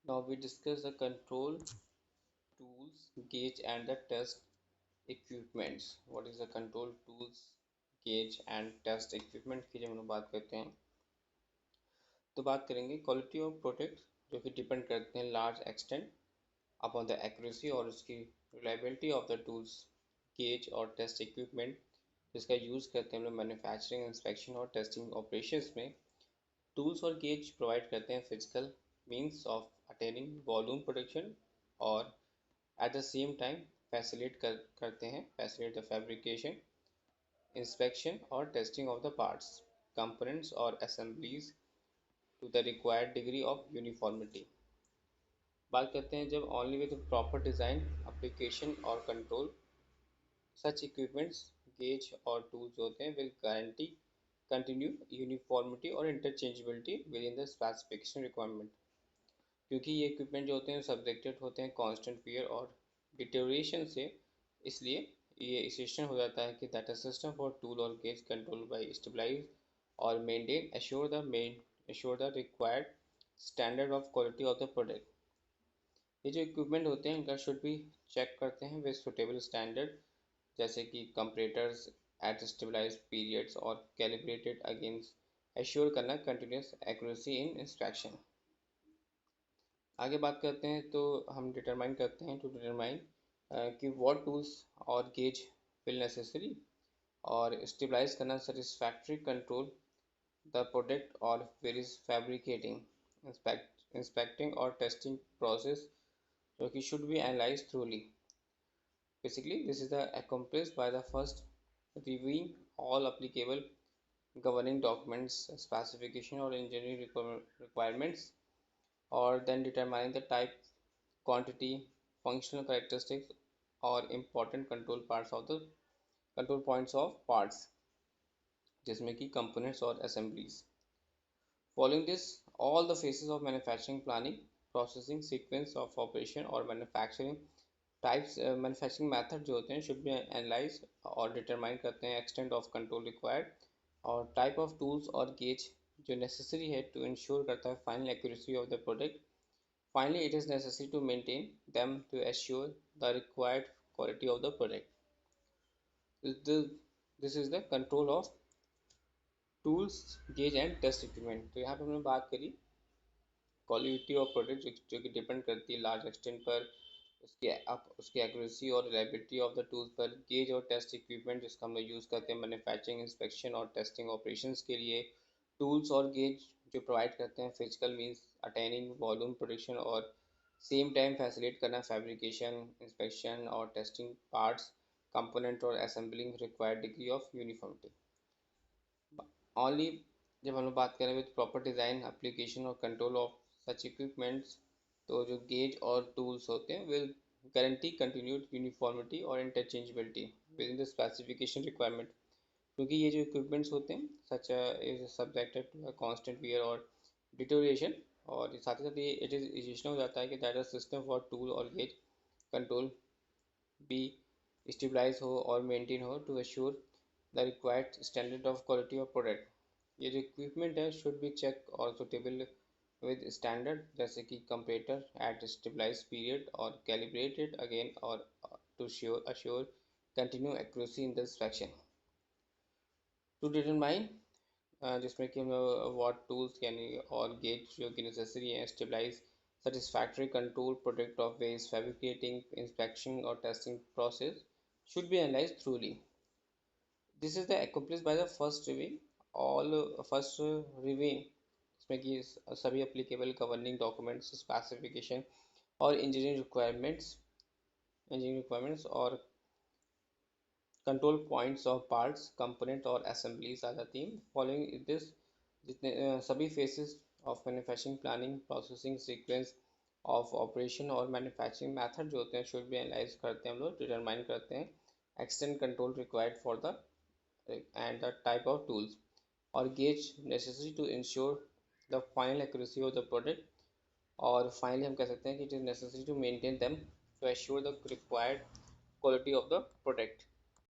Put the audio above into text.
Now we discuss the control tools, gauge and the test equipments. What is the control tools, gauge and test equipment की जब हम लोग बात करते हैं तो बात करेंगे क्वालिटी ऑफ प्रोडक्ट जो कि डिपेंड करते हैं large extent upon the accuracy और उसकी reliability of the tools, gauge और टेस्ट इक्विपमेंट जिसका यूज़ करते हैं हम लोग मैन्युफैक्चरिंग, इंस्पेक्शन और टेस्टिंग ऑपरेशंस में। टूल्स और गेज प्रोवाइड करते हैं physical means of attaining volume production और एट द सेम टाइम करते हैं फैसिलिटेट द फैब्रिकेशन, इंस्पेक्शन और testing of the parts, components और assemblies to the required degree of uniformity. बात करते हैं जब only with proper design, application और कंट्रोल सच इक्विपमेंट्स, गेज और टूल्स होते हैं विल गारंटी कंटिन्यू यूनिफॉर्मिटी और interchangeability within the specification requirement. क्योंकि ये इक्विपमेंट जो होते हैं सब्जेक्टेड होते हैं कांस्टेंट वियर और डिटेरियोरेशन से, इसलिए ये एसेंशियल हो जाता है कि दैट सिस्टम फॉर टूल और गेज कंट्रोल बाय स्टेबलाइज और maintain assure the required standard of quality of the product. ये जो इक्विपमेंट होते हैं इनका शुड भी चेक करते हैं विद सुटेबल स्टैंडर्ड, जैसे कि कंपरेटर्स एट स्टेबलाइज पीरियड्स और कैलिब्रेटेड अगेंस्ट एश्योर करना कंटिन्यूस एक्यूरेसी इन इंस्पेक्शन। आगे बात करते हैं तो हम डिटरमाइन करते हैं टू डिटरमाइन कि व्हाट टूल्स और गेज विल नेसेसरी और स्टेबलाइज करना सेटिस्फैक्ट्री कंट्रोल द प्रोडक्ट और वेरियस फैब्रिकेटिंग, इंस्पेक्टिंग और टेस्टिंग प्रोसेस जो कि should be analyzed thoroughly. Basically, this is accomplished by the first reviewing all applicable governing documents, specification or engineering requirements, or then determining the type, quantity, functional characteristics, or important control parts of the control points of parts, जिसमें कि components और assemblies. Following this, all the phases of manufacturing planning, processing, sequence of operation और manufacturing types manufacturing method जो होते हैं should be analyse और determine करते हैं एक्सटेंट ऑफ कंट्रोल रिक्वायर्ड और टाइप ऑफ टूल्स और गेज जो नेसेसरी है टू इंश्योर करता है final accuracy of the product. Finally it is necessary to maintain them to assure the required quality of the product. This is the control of tools, gauge and test equipment. तो यहाँ पे हमने बात करी quality of product जो कि depend करती है लार्ज एक्सटेंट पर उसकी एक्यूरेसी और रिलायबिलिटी ऑफ द टूल्स पर। गेज और टेस्ट इक्विपमेंट जिसका हम लोग यूज़ करते हैं मैन्युफैक्चरिंग, इंस्पेक्शन और टेस्टिंग ऑपरेशंस के लिए। टूल्स और गेज जो प्रोवाइड करते हैं physical means attaining volume production और सेम टाइम फैसिलिटेट करना फैब्रिकेशन, इंस्पेक्शन और टेस्टिंग पार्ट्स, कंपोनेंट और assembling required degree of uniformity. Only जब हम लोग बात करें विद प्रॉपर डिज़ाइन, एप्लीकेशन और कंट्रोल ऑफ सच इक्विपमेंट्स, तो जो गेज और टूल्स होते हैं विल गारंटी कंटिन्यूड यूनिफॉर्मिटी और interchangeability within the specification requirement. क्योंकि ये जो इक्विपमेंट्स होते हैं such is subjected to constant wear और डिटोरिएशन, और साथ ही साथ ये इट इज़ एसेंशियल हो जाता है कि that a system for tool और गेज कंट्रोल बी स्टेबलाइज हो और मेंटेन हो to assure the required standard of quality of product. ये जो इक्विपमेंट है शुड बी चेक और सुटेबल विद स्टैंडर्ड, जैसे कि कंपेरेटर एट स्टेबलाइज पीरियड और कैलिब्रेटेड अगेन और to assure continue accuracy in the inspection. To determine जिसमें कि हम वॉट टूल्स यानी और गेज जो कि नेसेसरी हैं stabilise satisfactory control product of waste fabricating, inspection or testing process should be analyzed thoroughly. This is the accomplished by the first reviewing all first reviewing इसमें कि सभी applicable governing documents, specification और engineering requirements और control points of parts, component और assemblies आ जाती हैं। Following this जितने सभी faces of manufacturing planning, processing, sequence of operation और मैन्युफैक्चरिंग मेथड जो होते हैं शुड बी एनालाइज करते हैं हम लोग, डिटरमाइन करते हैं extent control required for the end the type of tools और gauge necessary to ensure the final accuracy of the product. और फाइनली हम कह सकते हैं कि it is necessary to maintain them to assure the required quality of the product.